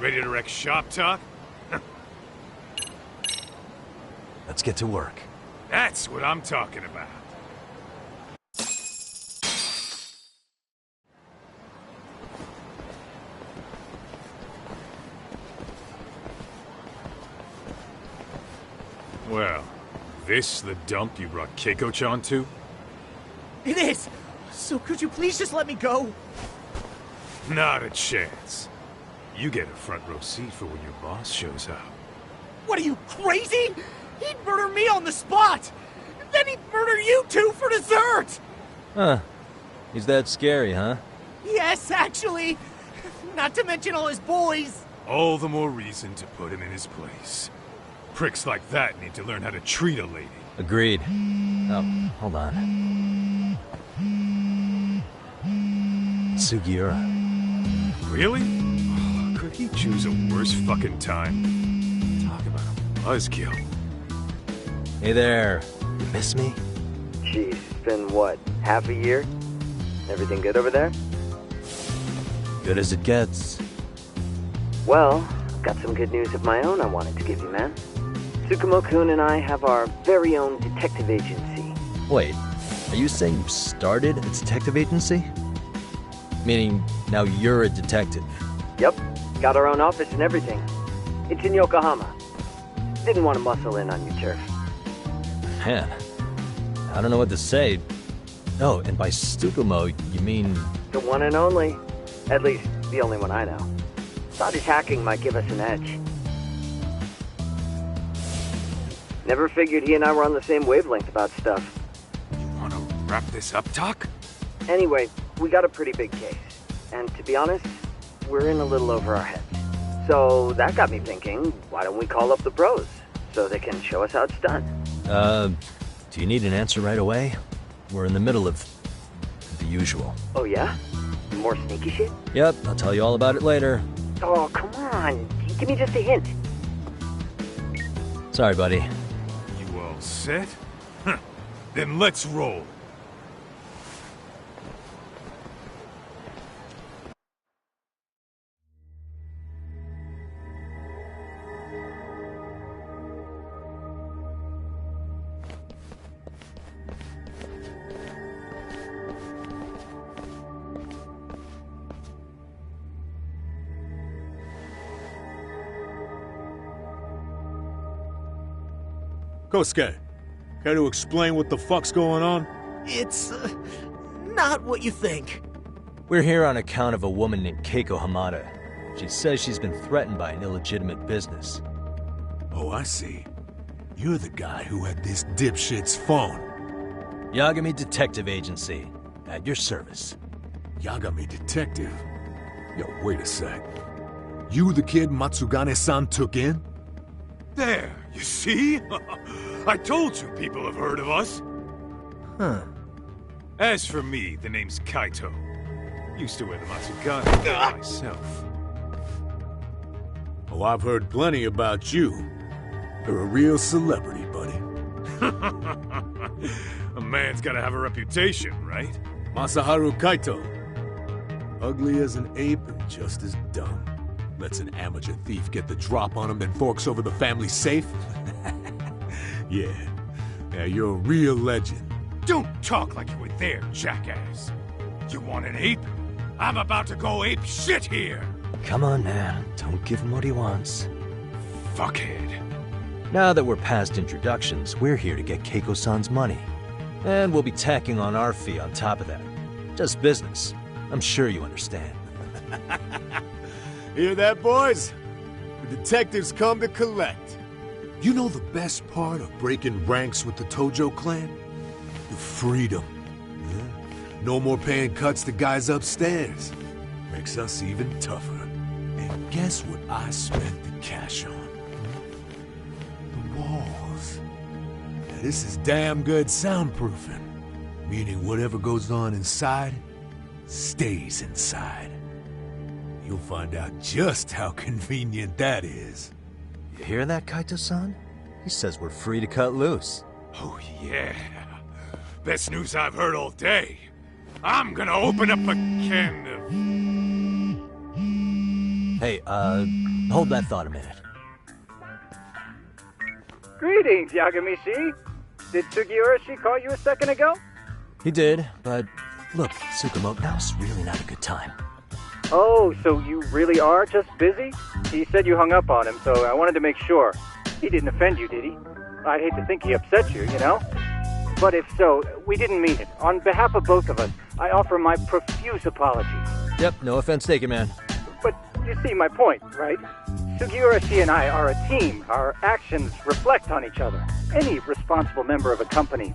Ready to wreck shop talk? Let's get to work. That's what I'm talking about. Well, this the dump you brought Keiko-chan to? It is! So could you please just let me go? Not a chance. You get a front row seat for when your boss shows up. What are you, crazy? He'd murder me on the spot! Then he'd murder you two for dessert! Huh. He's that scary, huh? Yes, actually. Not to mention all his boys. All the more reason to put him in his place. Pricks like that need to learn how to treat a lady. Agreed. Oh, hold on. Sugiura. Really? Oh, could he choose a worse fucking time? Talk about a buzzkill. Hey there. You miss me? Jeez, it's been what, half a year? Everything good over there? Good as it gets. Well, I've got some good news of my own I wanted to give you, man. Tsukumo-kun and I have our very own detective agency. Wait, are you saying you've started a detective agency? Meaning, now you're a detective? Yep, got our own office and everything. It's in Yokohama. Didn't want to muscle in on your turf. Man, I don't know what to say. Oh, and by Tsukumo, you mean... The one and only. At least, the only one I know. Thought his hacking might give us an edge. Never figured he and I were on the same wavelength about stuff. You wanna wrap this up, Doc? Anyway, we got a pretty big case. And to be honest, we're in a little over our heads. So that got me thinking, why don't we call up the pros? So they can show us how it's done. Do you need an answer right away? We're in the middle of the usual. Oh yeah? More sneaky shit? Yep, I'll tell you all about it later. Oh, come on. Give me just a hint. Sorry, buddy. You all set? Huh. Then let's roll. Kosuke, care to explain what the fuck's going on? It's, not what you think. We're here on account of a woman named Keiko Hamada. She says she's been threatened by an illegitimate business. Oh, I see. You're the guy who had this dipshit's phone. Yagami Detective Agency. At your service. Yagami Detective? Yo, wait a sec. You the kid Matsugane-san took in? There, you see? I told you people have heard of us. Huh. As for me, the name's Kaito. Used to wear the Matsugane myself. Oh, I've heard plenty about you. You're a real celebrity, buddy. A man's gotta have a reputation, right? Masaharu Kaito. Ugly as an ape and just as dumb. Lets an amateur thief get the drop on him, then forks over the family safe? Yeah, you're a real legend. Don't talk like you were there, jackass. You want an ape? I'm about to go ape shit here. Come on, man. Don't give him what he wants. Fuckhead. Now that we're past introductions, we're here to get Keiko-san's money. And we'll be tacking on our fee on top of that. Just business. I'm sure you understand. Hear that, boys? The detectives come to collect. You know the best part of breaking ranks with the Tojo clan? The freedom. Yeah? No more paying cuts to guys upstairs. Makes us even tougher. And guess what I spent the cash on? The walls. Now this is damn good soundproofing. Meaning whatever goes on inside, stays inside. You'll find out just how convenient that is. You hear that, Kaito-san? He says we're free to cut loose. Oh yeah. Best news I've heard all day. I'm gonna open up a can Hey, hold that thought a minute. Greetings, Yagami-shi. Did Sugiura-shi call you a second ago? He did, but look, Tsukumo, now's really not a good time. Oh, so you really are just busy? He said you hung up on him, so I wanted to make sure. He didn't offend you, did he? I'd hate to think he upset you, you know? But if so, we didn't mean it. On behalf of both of us, I offer my profuse apologies. Yep, no offense taken, man. But you see my point, right? Sugiura-shi and I are a team. Our actions reflect on each other. Any responsible member of a company,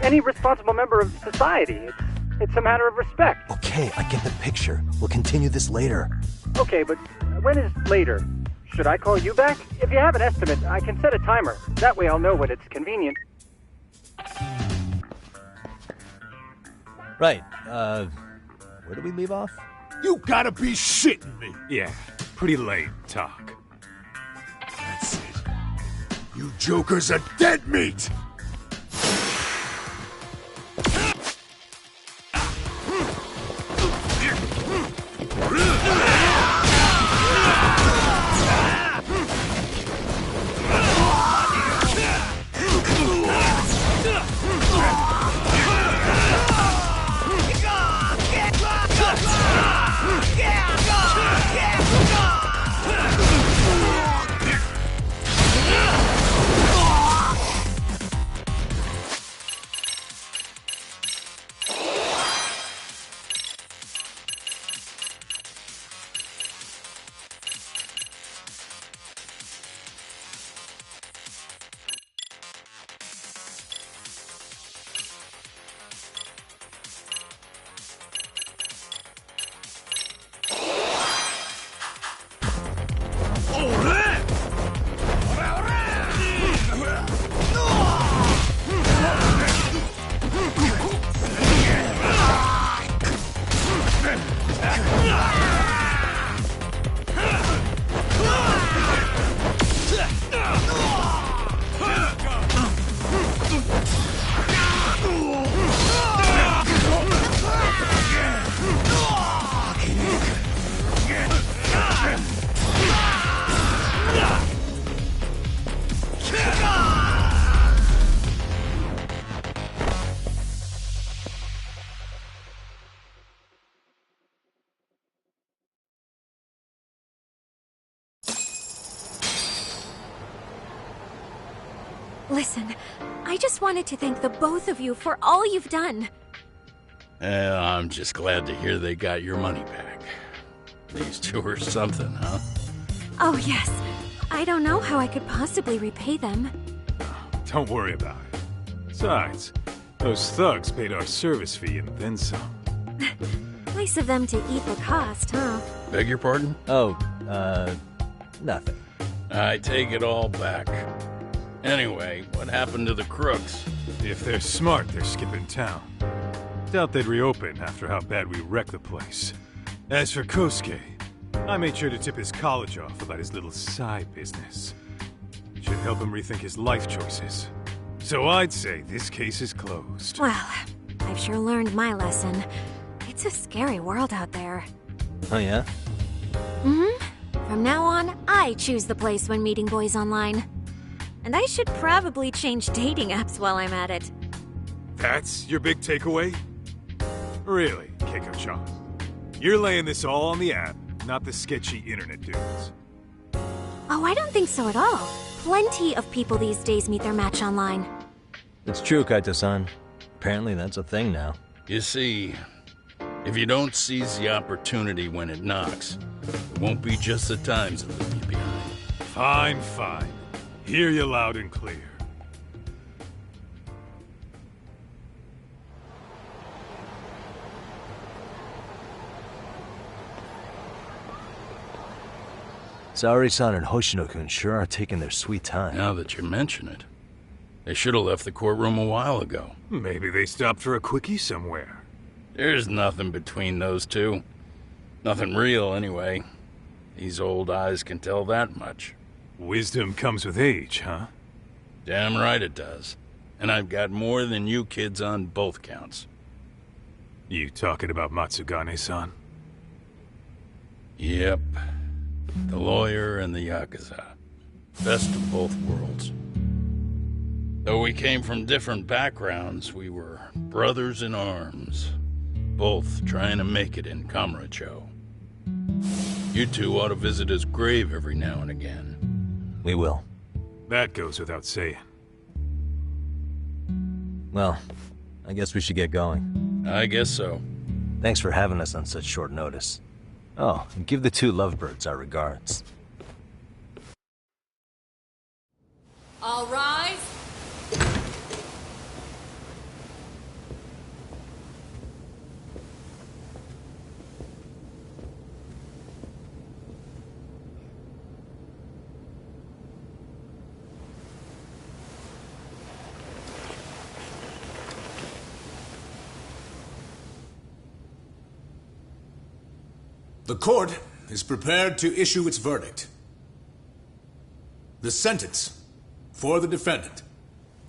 any responsible member of society, it's a matter of respect. Okay, I get the picture. We'll continue this later. Okay, but when is later? Should I call you back? If you have an estimate, I can set a timer. That way I'll know when it's convenient. Right, where did we leave off? You gotta be shitting me! Yeah, pretty lame talk. That's it. You jokers are dead meat! Listen, I just wanted to thank the both of you for all you've done. I'm just glad to hear they got your money back. These two are something, huh? Oh, yes. I don't know how I could possibly repay them. Don't worry about it. Besides, those thugs paid our service fee and then some. Nice of them to eat the cost, huh? Beg your pardon? Oh, nothing. I take it all back. Anyway, what happened to the crooks? If they're smart, they're skipping town. Doubt they'd reopen after how bad we wrecked the place. As for Kosuke, I made sure to tip his college off about his little side business. Should help him rethink his life choices. So I'd say this case is closed. Well, I've sure learned my lesson. It's a scary world out there. Oh, yeah? Mm-hmm. From now on, I choose the place when meeting boys online. And I should probably change dating apps while I'm at it. That's your big takeaway? Really, Keiko-chan? You're laying this all on the app, not the sketchy internet dudes. Oh, I don't think so at all. Plenty of people these days meet their match online. It's true, Kaito-san. Apparently that's a thing now. You see, if you don't seize the opportunity when it knocks, it won't be just the times that leave you behind. Fine, fine. Hear you loud and clear. Saori-san and Hoshino-kun sure are taking their sweet time. Now that you mention it, they should have left the courtroom a while ago. Maybe they stopped for a quickie somewhere. There's nothing between those two. Nothing real, anyway. These old eyes can tell that much. Wisdom comes with age, huh? Damn right it does. And I've got more than you kids on both counts. You talking about Matsugane-san? Yep. The lawyer and the Yakuza. Best of both worlds. Though we came from different backgrounds, we were brothers in arms. Both trying to make it in Kamurocho. You two ought to visit his grave every now and again. We will. That goes without saying. Well, I guess we should get going. I guess so. Thanks for having us on such short notice. Oh, and give the two lovebirds our regards. All rise. The court is prepared to issue its verdict. The sentence for the defendant,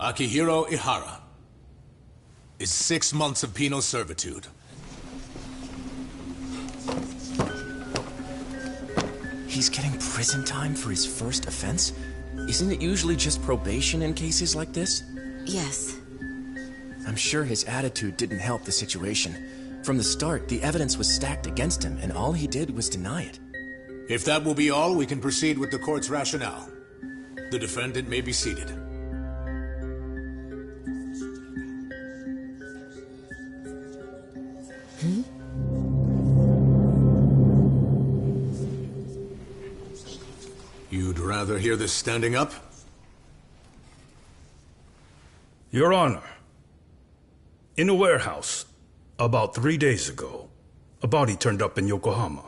Akihiro Ihara, is 6 months of penal servitude. He's getting prison time for his first offense? Isn't it usually just probation in cases like this? Yes. I'm sure his attitude didn't help the situation. From the start, the evidence was stacked against him, and all he did was deny it. If that will be all, we can proceed with the court's rationale. The defendant may be seated. You'd rather hear this standing up? Your Honor, in a warehouse, about 3 days ago, a body turned up in Yokohama.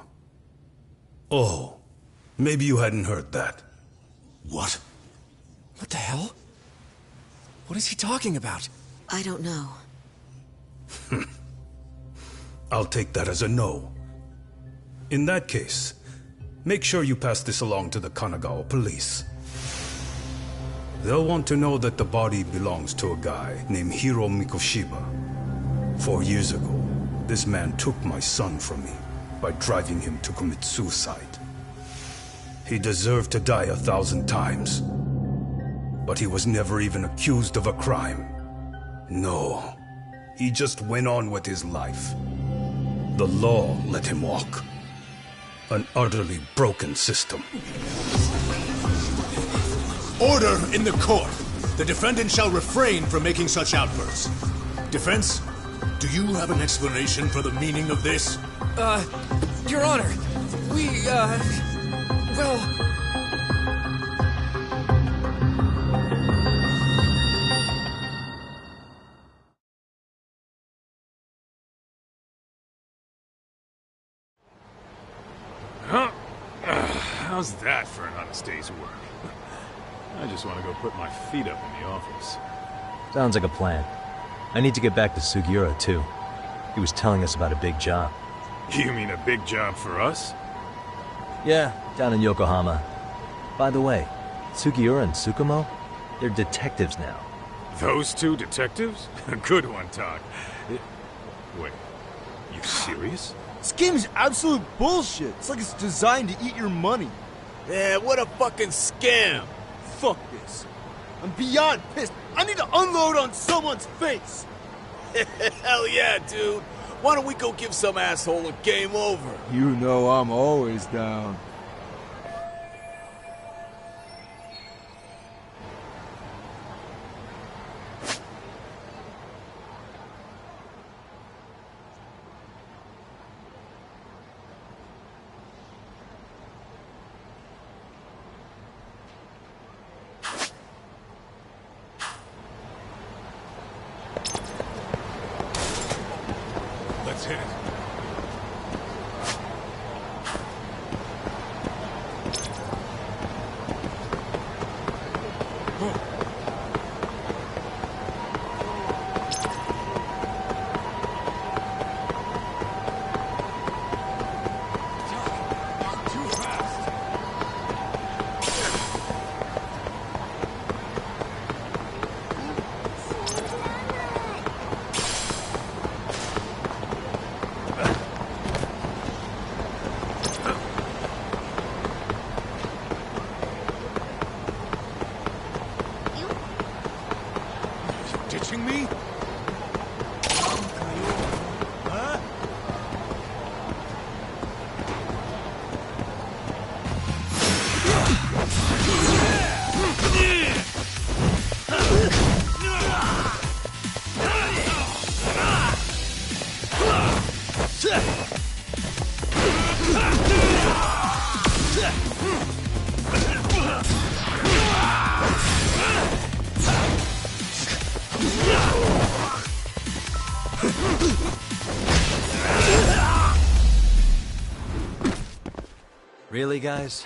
Oh, maybe you hadn't heard that. What? What the hell? What is he talking about? I don't know. I'll take that as a no. In that case, make sure you pass this along to the Kanagawa police. They'll want to know that the body belongs to a guy named Hiro Mikoshiba. 4 years ago, this man took my son from me by driving him to commit suicide. He deserved to die 1,000 times, but he was never even accused of a crime. No, he just went on with his life. The law let him walk. An utterly broken system. Order in the court! The defendant shall refrain from making such outbursts. Defense, do you have an explanation for the meaning of this? Your Honor, well... Huh? How's that for an honest day's work? I just want to go put my feet up in the office. Sounds like a plan. I need to get back to Sugiura, too. He was telling us about a big job. You mean a big job for us? Yeah, down in Yokohama. By the way, Sugiura and Tsukumo, they're detectives now. Those two detectives? Good one, Todd. Wait, you serious? This game is absolute bullshit. It's like it's designed to eat your money. Yeah, what a fucking scam. Fuck this. I'm beyond pissed. I need to unload on someone's face. Hell yeah, dude. Why don't we go give some asshole a game over? You know I'm always down. Let's hit it. watching me? Huh? Really, guys?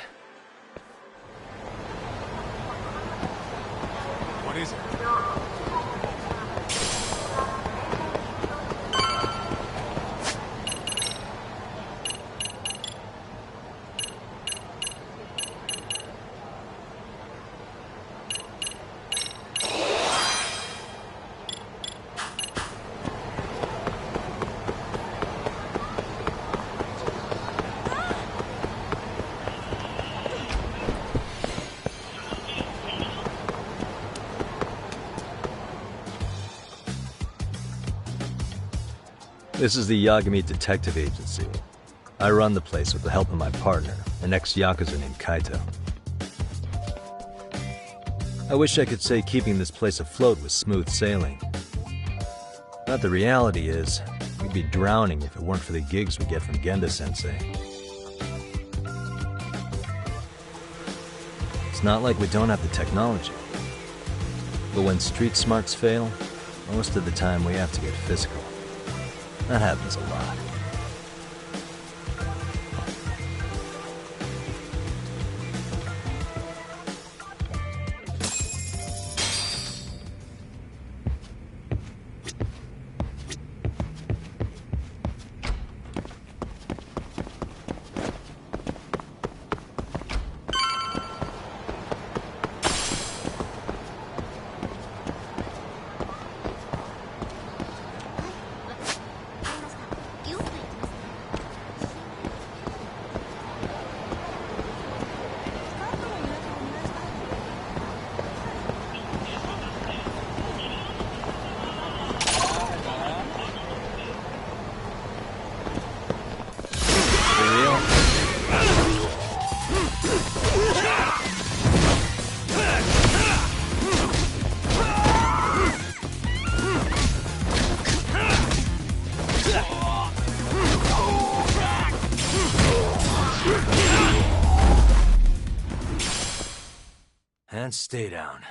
What is it? This is the Yagami Detective Agency. I run the place with the help of my partner, an ex-Yakuza named Kaito. I wish I could say keeping this place afloat was smooth sailing. But the reality is, we'd be drowning if it weren't for the gigs we get from Genda-sensei. It's not like we don't have the technology. But when street smarts fail, most of the time we have to get physical. That happens a lot. And stay down.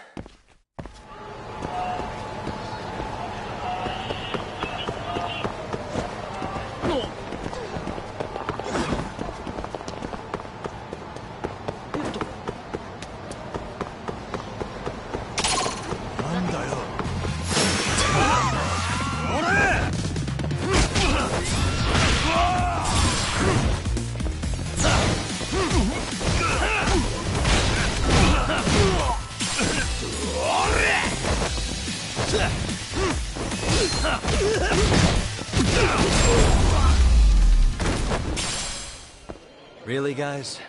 Really, guys?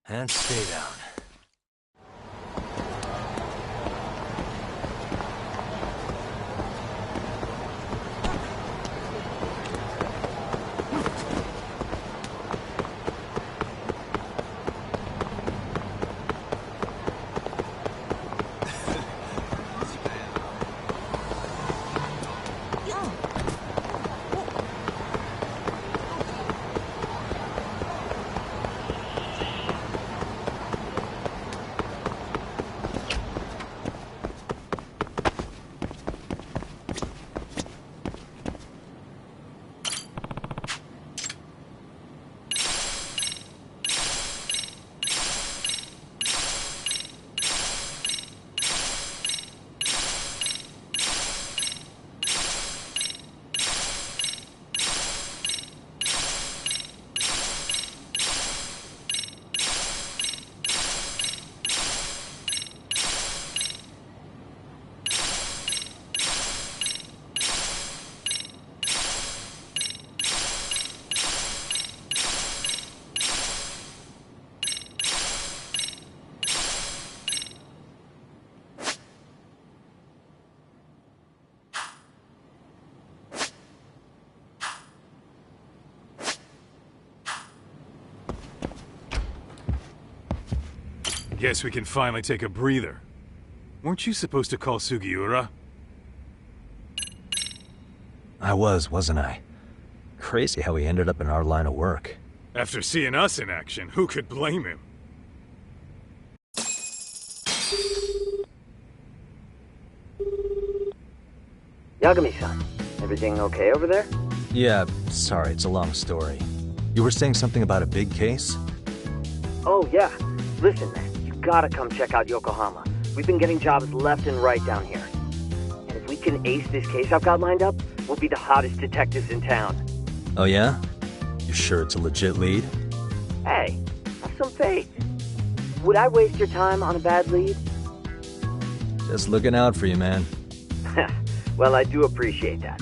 And stay down. Guess we can finally take a breather. Weren't you supposed to call Sugiura? I was, wasn't I? Crazy how he ended up in our line of work. After seeing us in action, who could blame him? Yagami-san, everything okay over there? Yeah, sorry, it's a long story. You were saying something about a big case? Oh, yeah. Listen, man, you gotta come check out Yokohama. We've been getting jobs left and right down here. And if we can ace this case I've got lined up, we'll be the hottest detectives in town. Oh yeah? You sure it's a legit lead? Hey, have some faith. Would I waste your time on a bad lead? Just looking out for you, man. Well, I do appreciate that.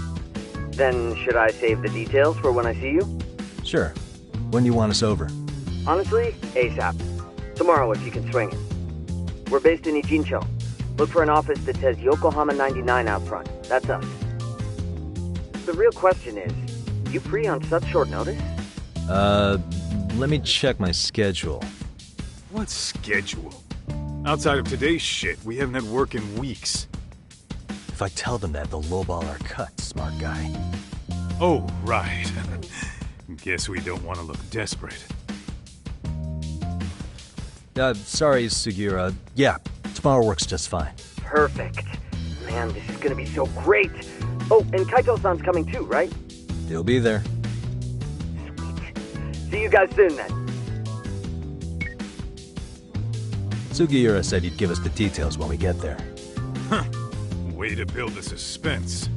Then, should I save the details for when I see you? Sure. When do you want us over? Honestly, ASAP. Tomorrow if you can swing it. We're based in Ijincho. Look for an office that says Yokohama 99 out front. That's us. The real question is, you free on such short notice? Let me check my schedule. What schedule? Outside of today's shit, we haven't had work in weeks. If I tell them that, they'll lowball our cut, smart guy. Oh, right. Guess we don't want to look desperate. Sorry, Sugiura. Yeah, tomorrow works just fine. Perfect. Man, this is gonna be so great. Oh, and Kaito-san's coming too, right? He'll be there. Sweet. See you guys soon, then. Sugiura said he'd give us the details when we get there. Huh. Way to build the suspense.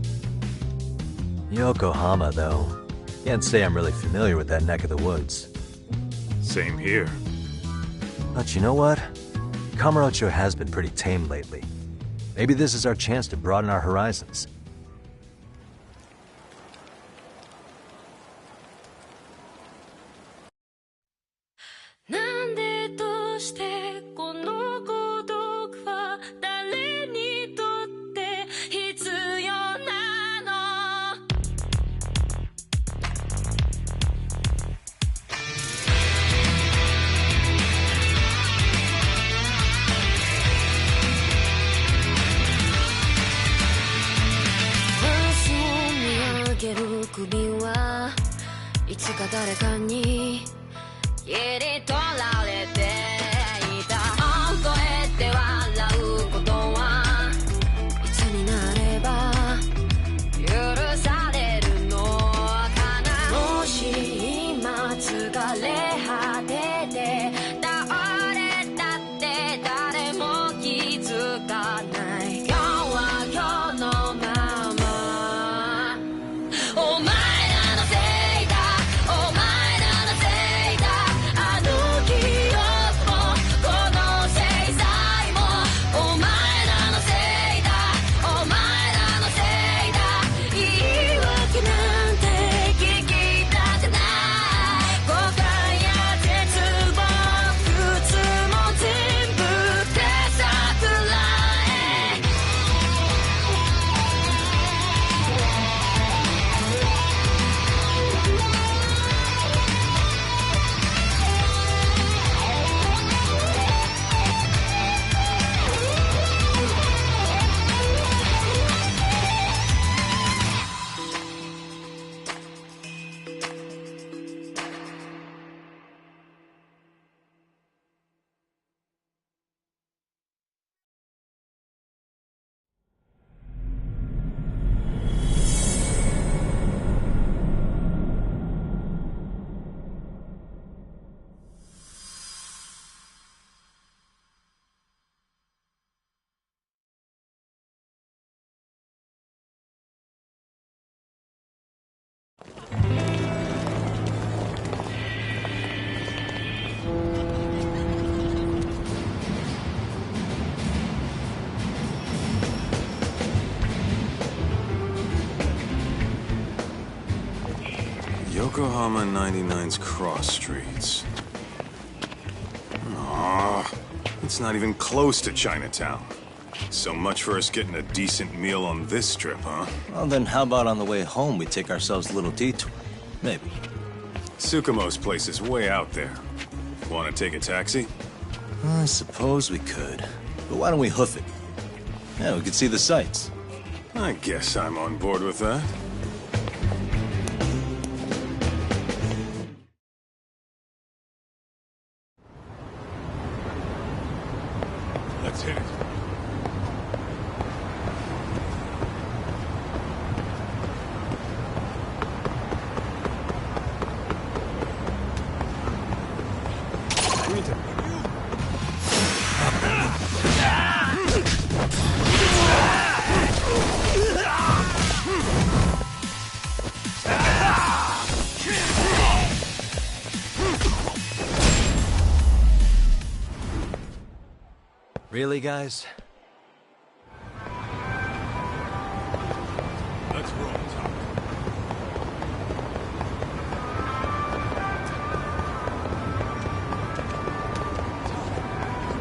Yokohama, though. Can't say I'm really familiar with that neck of the woods. Same here. But you know what? Kamurocho has been pretty tame lately. Maybe this is our chance to broaden our horizons. Yokohama 99's cross streets. Aw, it's not even close to Chinatown. So much for us getting a decent meal on this strip, huh? Well, then how about on the way home we take ourselves a little detour? Maybe. Tsukumo's place is way out there. Want to take a taxi? I suppose we could. But why don't we hoof it? Yeah, we could see the sights. I guess I'm on board with that. Let's hit it. Really, guys? Let's roll, Tom.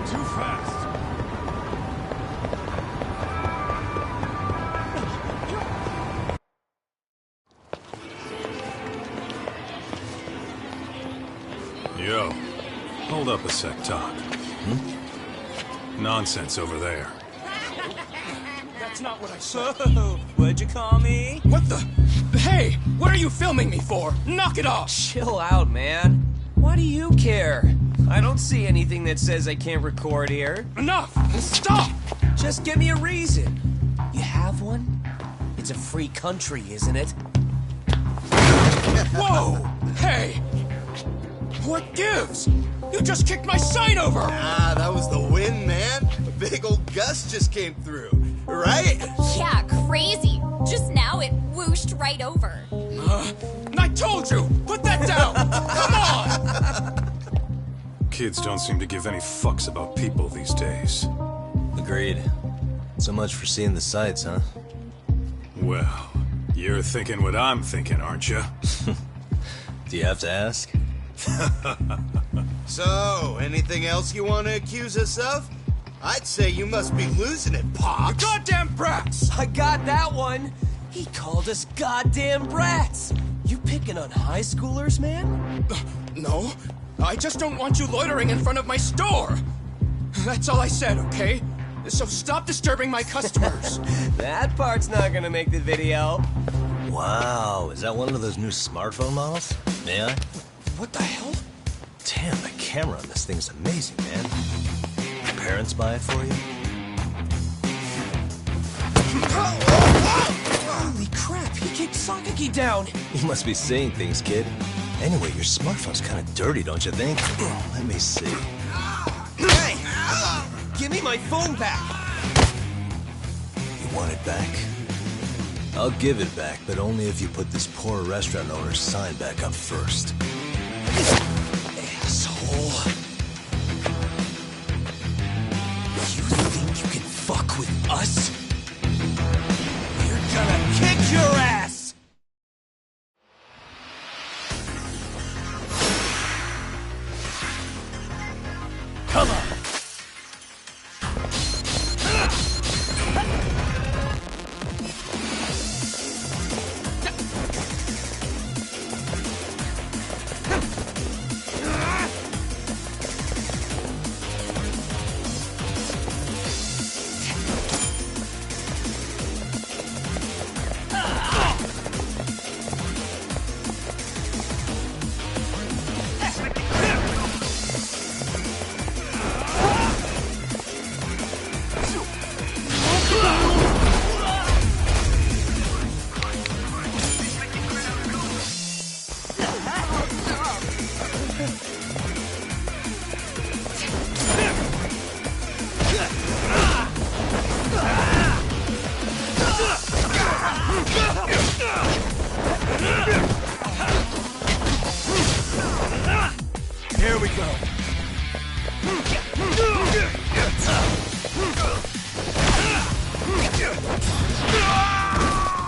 Too fast. Yo, hold up a sec, Todd. Nonsense over there. That's not what I said. Whoa, what'd you call me? What the? Hey, what are you filming me for? Knock it off! Chill out, man. Why do you care? I don't see anything that says I can't record here. Enough! Stop! Just give me a reason. You have one? It's a free country, isn't it? Whoa! Hey! What gives? You just kicked my sign over! Ah, that was the wind, man. A big old gust just came through, right? Yeah, crazy. Just now it whooshed right over. I told you! Put that down! Come on! Kids don't seem to give any fucks about people these days. Agreed. So much for seeing the sights, huh? Well, you're thinking what I'm thinking, aren't you? Do you have to ask? So, anything else you want to accuse us of? I'd say you must be losing it, Pops. You goddamn brats! I got that one. He called us goddamn brats. You picking on high schoolers, man? No, I just don't want you loitering in front of my store. That's all I said, okay? So stop disturbing my customers. That part's not gonna make the video. Wow, is that one of those new smartphone models? May I? What the hell? Damn, the camera on this thing's amazing, man. Your parents buy it for you? Holy crap, he kicked Sakaki down. You must be seeing things, kid. Anyway, your smartphone's kind of dirty, don't you think? Let me see. Hey! Give me my phone back! You want it back? I'll give it back, but only if you put this poor restaurant owner's sign back up first. Asshole. You think you can fuck with us? We're gonna kick your ass! Come on! Here we go.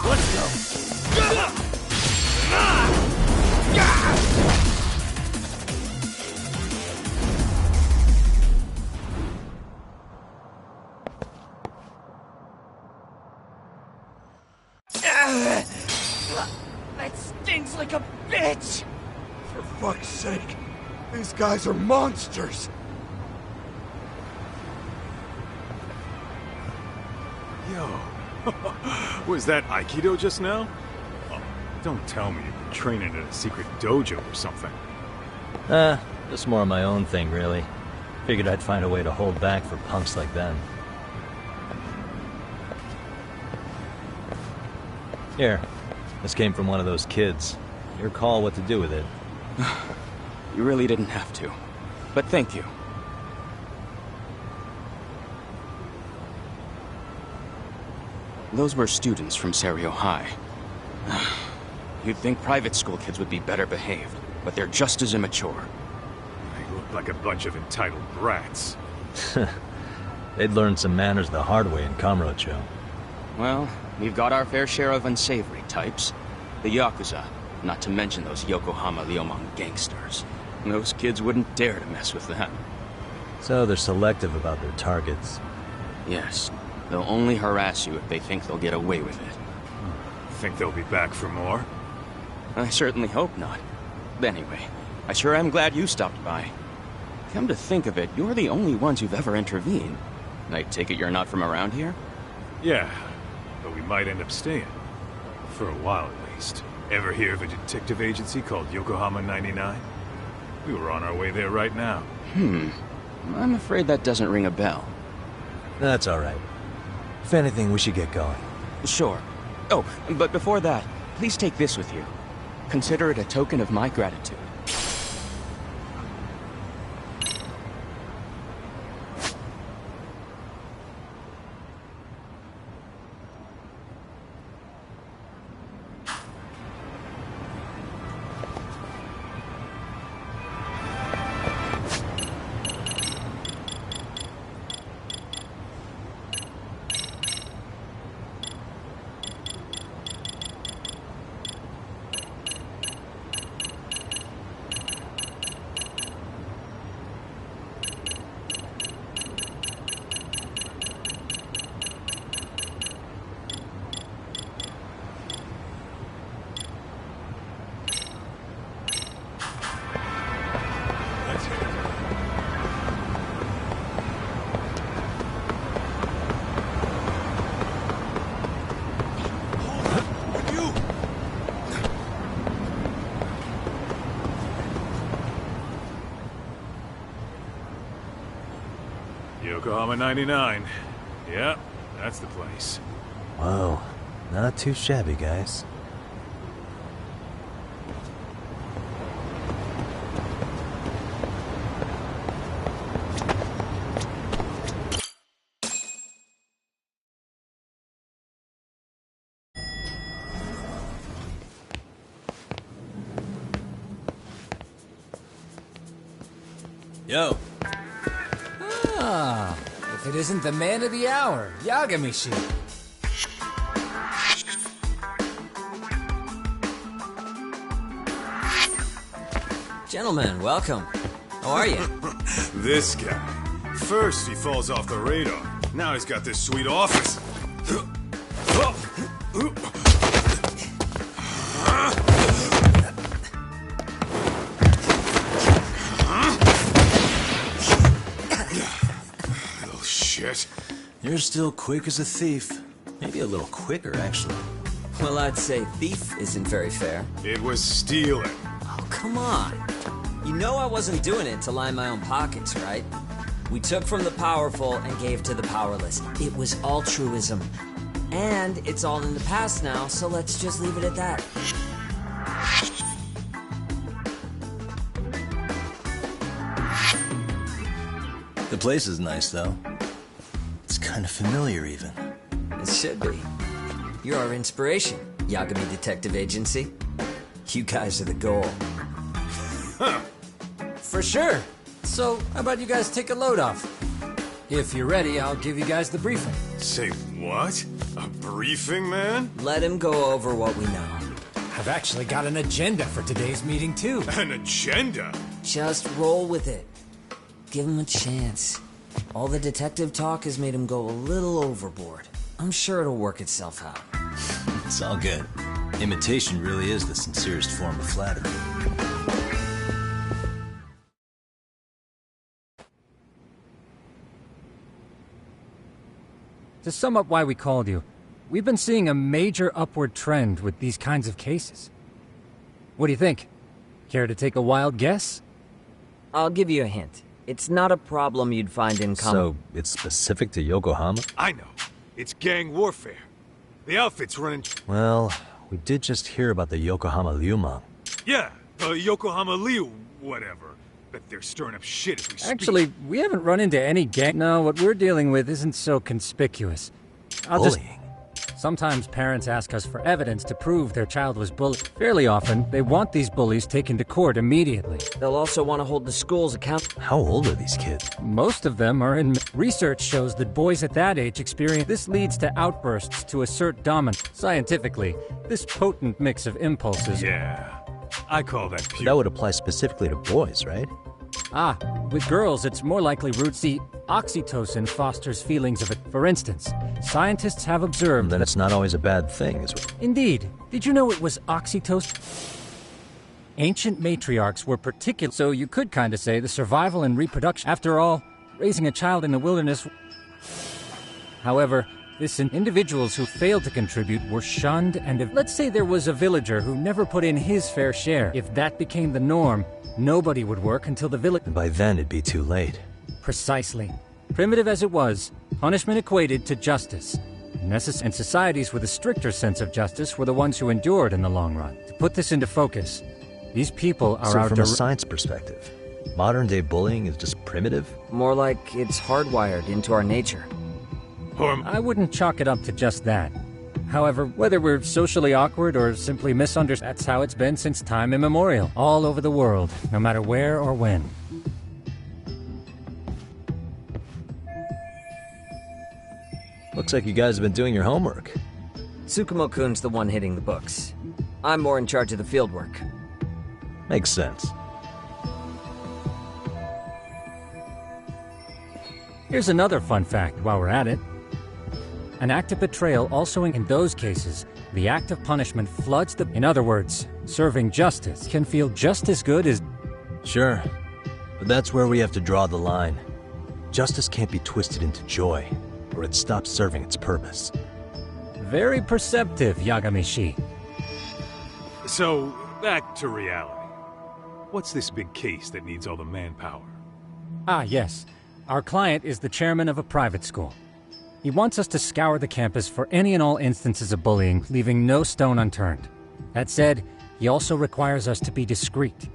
Let's go. That stings like a bitch! For fuck's sake, these guys are monsters! Yo, was that Aikido just now? Oh, don't tell me you've been training at a secret dojo or something. Just more of my own thing, really. Figured I'd find a way to hold back for punks like them. Here, this came from one of those kids. Your call what to do with it. You really didn't have to. But thank you. Those were students from Serio High. You'd think private school kids would be better behaved, but they're just as immature. They look like a bunch of entitled brats. They'd learned some manners the hard way in Kamurocho. Well, we've got our fair share of unsavory types. The Yakuza, not to mention those Yokohama Liomang gangsters. Those kids wouldn't dare to mess with them. So they're selective about their targets. Yes. They'll only harass you if they think they'll get away with it. Think they'll be back for more? I certainly hope not. But anyway, I sure am glad you stopped by. Come to think of it, you're the only ones who've ever intervened. I take it you're not from around here? Yeah, but we might end up staying. For a while, at least. Ever hear of a detective agency called Yokohama 99? We were on our way there right now. I'm afraid that doesn't ring a bell. That's alright. If anything, we should get going. Sure. Oh, but before that, please take this with you. Consider it a token of my gratitude. Yokohama 99. Yep, that's the place. Whoa, not too shabby, guys. Yo. Ah, if it isn't the man of the hour, Yagamishi. Gentlemen, welcome. How are you? This guy. First he falls off the radar. Now he's got this sweet office. Little shit. You're still quick as a thief. Maybe a little quicker, actually. Well, I'd say thief isn't very fair. It was stealing. Oh, come on. You know I wasn't doing it to line my own pockets, right? We took from the powerful and gave to the powerless. It was altruism. And it's all in the past now, so let's just leave it at that. The place is nice, though. It's kind of familiar, even. It should be. You're our inspiration, Yagami Detective Agency. You guys are the goal. Huh. For sure. So, how about you guys take a load off? If you're ready, I'll give you guys the briefing. Say what? A briefing, man? Let him go over what we know. I've actually got an agenda for today's meeting, too. An agenda? Just roll with it. Give him a chance. All the detective talk has made him go a little overboard. I'm sure it'll work itself out. It's all good. Imitation really is the sincerest form of flattery. To sum up why we called you, we've been seeing a major upward trend with these kinds of cases. What do you think? Care to take a wild guess? I'll give you a hint. It's not a problem you'd find in common. So, it's specific to Yokohama? I know. It's gang warfare. The outfit's running... Well, we did just hear about the Yokohama Liumang. Yeah, the Yokohama Liu, whatever. Bet they're stirring up shit as we speak. Actually, we haven't run into any gang... No, what we're dealing with isn't so conspicuous. Bullying? Sometimes parents ask us for evidence to prove their child was bullied. Fairly often, they want these bullies taken to court immediately. They'll also want to hold the schools accountable. How old are these kids? Most of them are in... Research shows that boys at that age experience... This leads to outbursts to assert dominance. Scientifically, this potent mix of impulses... Yeah, I call that pure. That would apply specifically to boys, right? With girls, it's more likely roots. See, oxytocin fosters feelings of it. For instance, scientists have observed then it's not always a bad thing, is it? Indeed. Did you know it was oxytocin? Ancient matriarchs were particular, so you could kind of say the survival and reproduction. After all, raising a child in the wilderness... However, individuals who failed to contribute were shunned, and if, let's say there was a villager who never put in his fair share, if that became the norm, nobody would work until the village... By then, it'd be too late. Precisely. Primitive as it was, punishment equated to justice. And societies with a stricter sense of justice were the ones who endured in the long run. To put this into focus, these people are So from a science perspective, modern-day bullying is just primitive? More like it's hardwired into our nature. I wouldn't chalk it up to just that. However, whether we're socially awkward or simply misunderstood, that's how it's been since time immemorial, all over the world, no matter where or when. Looks like you guys have been doing your homework. Tsukumo-kun's the one hitting the books. I'm more in charge of the fieldwork. Makes sense. Here's another fun fact while we're at it. An act of betrayal also in those cases, the act of punishment floods the... In other words, serving justice can feel just as good as... Sure, but that's where we have to draw the line. Justice can't be twisted into joy, or it stops serving its purpose. Very perceptive, Yagami-shi. So, back to reality. What's this big case that needs all the manpower? Yes. Our client is the chairman of a private school. He wants us to scour the campus for any and all instances of bullying, leaving no stone unturned. That said, he also requires us to be discreet.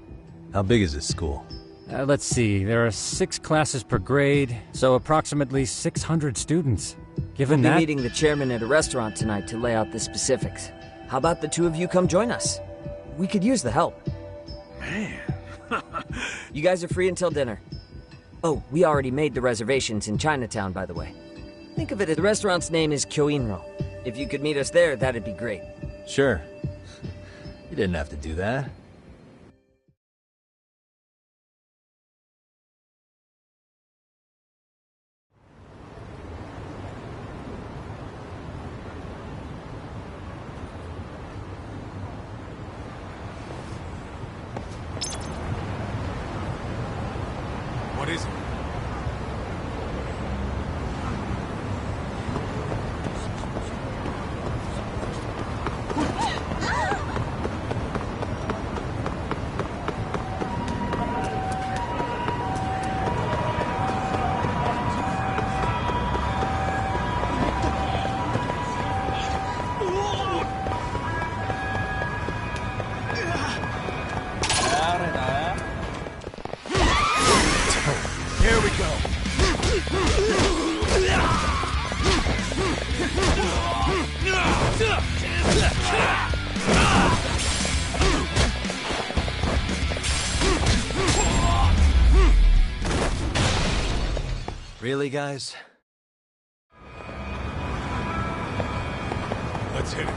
How big is this school? Let's see, there are 6 classes per grade, so approximately 600 students. Given We'll be meeting the chairman at a restaurant tonight to lay out the specifics. How about the two of you come join us? We could use the help. Man. You guys are free until dinner. Oh, we already made the reservations in Chinatown, by the way. Think of it as the restaurant's name is Kyoinro. If you could meet us there, that'd be great. Sure. You didn't have to do that. What is it? Here we go. Really, guys? Let's hit it.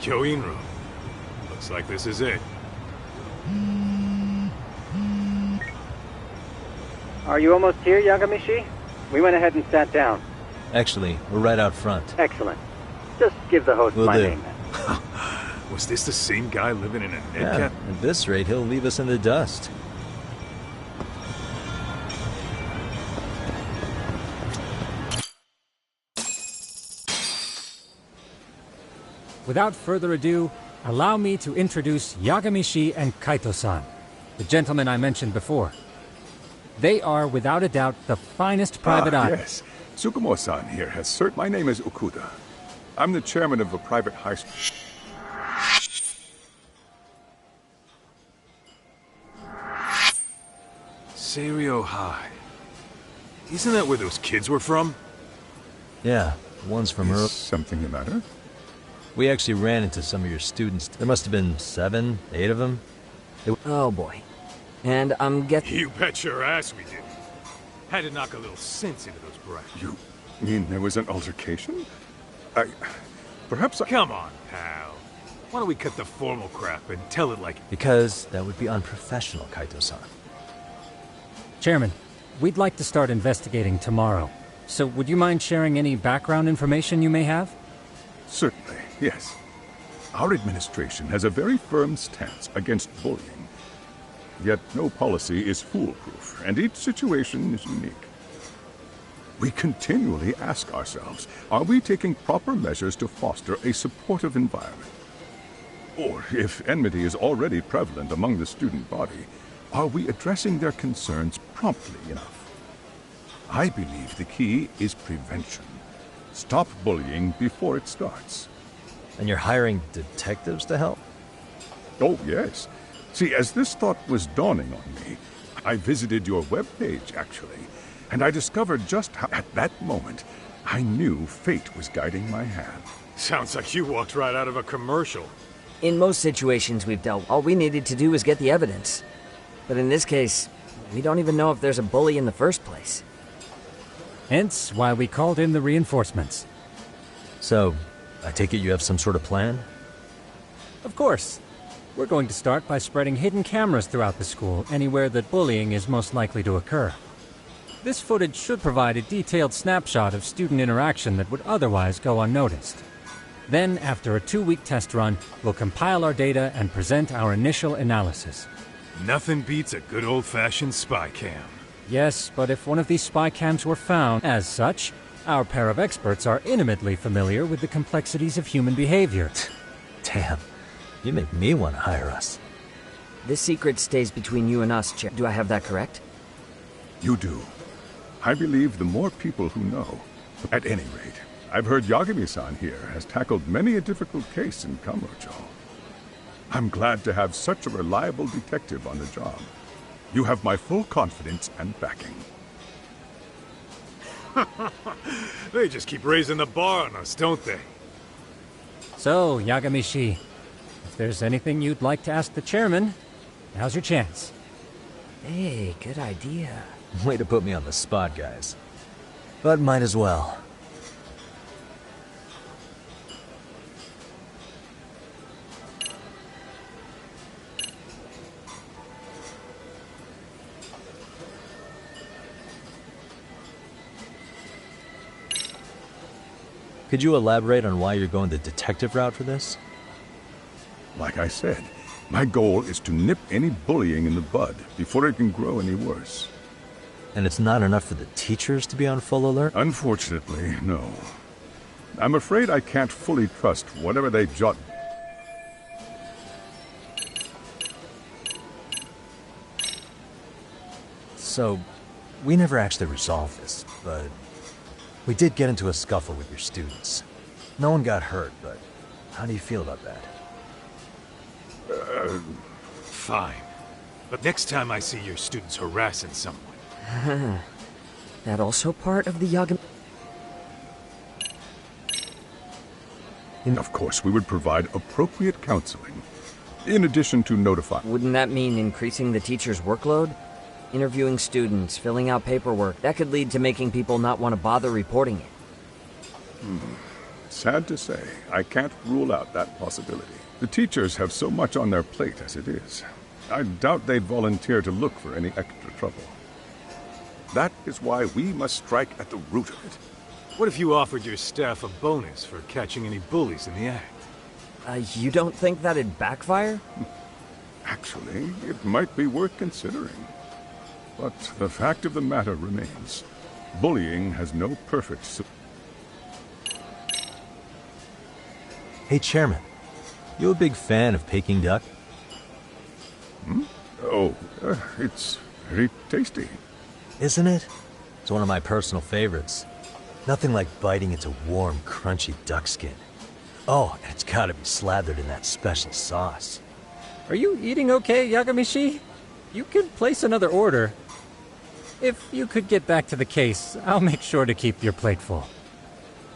Kyoin-ru. Looks like this is it. Are you almost here, Yagamishi? We went ahead and sat down. Actually, we're right out front. Excellent. Just give the host Will my do. name then. Was this the same guy living in a Yeah, net cap? at this rate, he'll leave us in the dust. Without further ado, allow me to introduce Yagamishi and Kaito-san, the gentlemen I mentioned before. They are, without a doubt, the finest private eye. Yes. Tsukumo-san here has cert. My name is Okuda. I'm the chairman of a private high school. Seiryo High. Isn't that where those kids were from? Yeah, one's from Earl. Something the matter? We actually ran into some of your students. There must have been 7, 8 of them. Oh boy. And I'm guessing... You bet your ass we did. Had to knock a little sense into those brats. You mean there was an altercation? Perhaps I... Come on, pal. Why don't we cut the formal crap and tell it like... Because that would be unprofessional, Kaito-san. Chairman, we'd like to start investigating tomorrow. So would you mind sharing any background information you may have? Certainly, yes. Our administration has a very firm stance against bullying. Yet no policy is foolproof, and each situation is unique. We continually ask ourselves, are we taking proper measures to foster a supportive environment? Or, if enmity is already prevalent among the student body, are we addressing their concerns promptly enough? I believe the key is prevention. Stop bullying before it starts. And you're hiring detectives to help? Oh, yes. See, as this thought was dawning on me, I visited your webpage, actually, and I discovered just how, at that moment, I knew fate was guiding my hand. Sounds like you walked right out of a commercial. In most situations we've dealt, all we needed to do was get the evidence. But in this case, we don't even know if there's a bully in the first place. Hence why we called in the reinforcements. So, I take it you have some sort of plan? Of course. We're going to start by spreading hidden cameras throughout the school, anywhere that bullying is most likely to occur. This footage should provide a detailed snapshot of student interaction that would otherwise go unnoticed. Then, after a 2-week test run, we'll compile our data and present our initial analysis. Nothing beats a good old-fashioned spy cam. Yes, but if one of these spy cams were found, as such, our pair of experts are intimately familiar with the complexities of human behavior. Damn, you make me want to hire us. This secret stays between you and us, Chair. Do I have that correct? You do. I believe the more people who know. At any rate, I've heard Yagami-san here has tackled many a difficult case in Kamurocho. I'm glad to have such a reliable detective on the job. You have my full confidence and backing. They just keep raising the bar on us, don't they? So, Yagamishi, if there's anything you'd like to ask the chairman, now's your chance. Hey, good idea. Way to put me on the spot, guys. But might as well. Could you elaborate on why you're going the detective route for this? Like I said, my goal is to nip any bullying in the bud before it can grow any worse. And it's not enough for the teachers to be on full alert? Unfortunately, no. I'm afraid I can't fully trust whatever they jot. So, we never actually resolved this, but we did get into a scuffle with your students. No one got hurt, but how do you feel about that? Fine. But next time I see your students harassing someone... That also part of the Yagami... Of course, we would provide appropriate counseling, in addition to notifying... Wouldn't that mean increasing the teacher's workload? Interviewing students, filling out paperwork, that could lead to making people not want to bother reporting it. sad to say, I can't rule out that possibility. The teachers have so much on their plate as it is. I doubt they'd volunteer to look for any extra trouble. That is why we must strike at the root of it. What if you offered your staff a bonus for catching any bullies in the act? You don't think that'd backfire? Actually, it might be worth considering. But the fact of the matter remains. Bullying has no perfect... Hey, Chairman. You a big fan of Peking duck? Hmm? Oh, it's very tasty. Isn't it? It's one of my personal favorites. Nothing like biting into warm, crunchy duck skin. Oh, and it's gotta be slathered in that special sauce. Are you eating okay, Yagamishi? You could place another order. If you could get back to the case, I'll make sure to keep your plate full.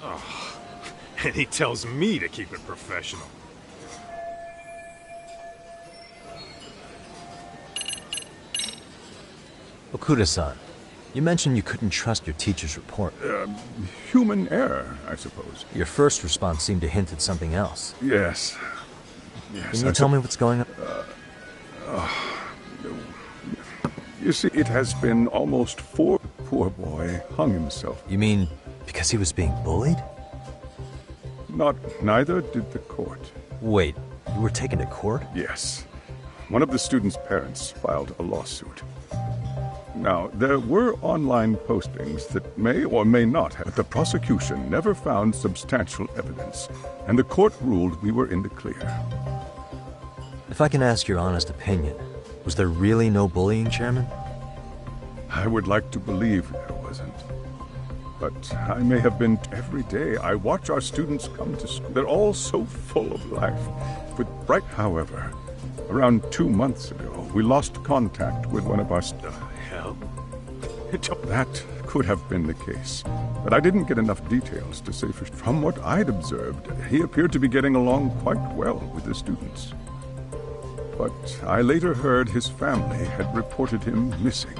Oh, and he tells me to keep it professional. Okuda-san, you mentioned you couldn't trust your teacher's report. Human error, I suppose. Your first response seemed to hint at something else. Yes. Can you tell me what's going on? You see, it has been almost 4... Poor boy hung himself. You mean because he was being bullied? Neither did the court. Wait, you were taken to court? Yes. One of the student's parents filed a lawsuit. Now, there were online postings that may or may not have, but the prosecution never found substantial evidence, and the court ruled we were in the clear. If I can ask your honest opinion, was there really no bullying, Chairman? I would like to believe there wasn't. But I may have been. Every day I watch our students come to school. They're all so full of life, with bright. However, around 2 months ago, we lost contact with one of our Hell? That could have been the case, but I didn't get enough details to say for. From what I'd observed, he appeared to be getting along quite well with the students. But I later heard his family had reported him missing.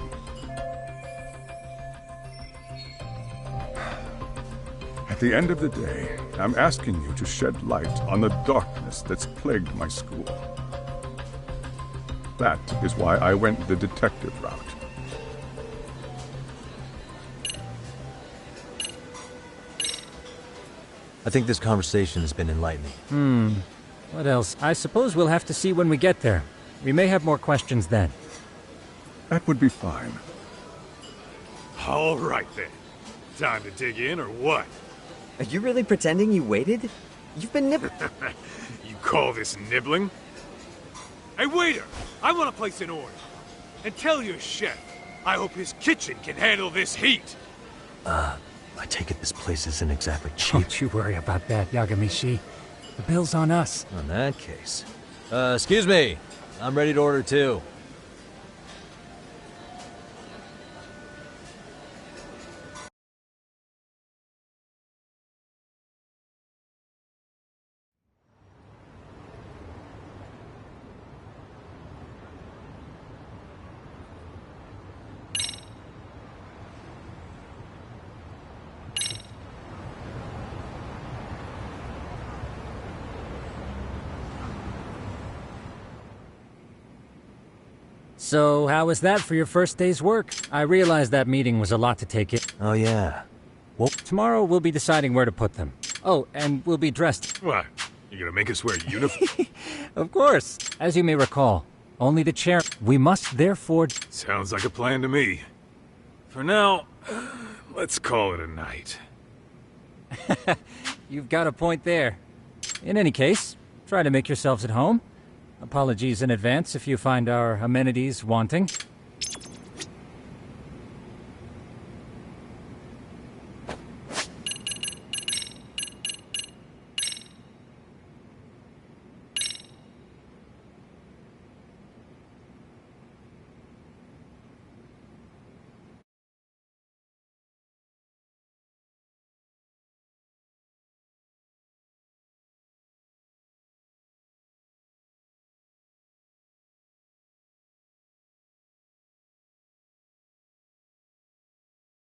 At the end of the day, I'm asking you to shed light on the darkness that's plagued my school. That is why I went the detective route. I think this conversation has been enlightening. What else? I suppose we'll have to see when we get there. We may have more questions then. That would be fine. All right then. Time to dig in or what? Are you really pretending you waited? You've been nibbling. You call this nibbling? Hey, waiter! I want to place an order. And tell your chef, I hope his kitchen can handle this heat. I take it this place isn't exactly cheap. Don't you worry about that, Yagamishi. The bill's on us. In that case. Excuse me. I'm ready to order too. So, how was that for your first day's work? I realized that meeting was a lot to take in. Oh, yeah. Well, tomorrow we'll be deciding where to put them. Oh, and we'll be dressed. What? You gonna make us wear a uniform? Of course. As you may recall, only the chair. We must therefore... Sounds like a plan to me. For now, let's call it a night. You've got a point there. In any case, try to make yourselves at home. Apologies in advance if you find our amenities wanting.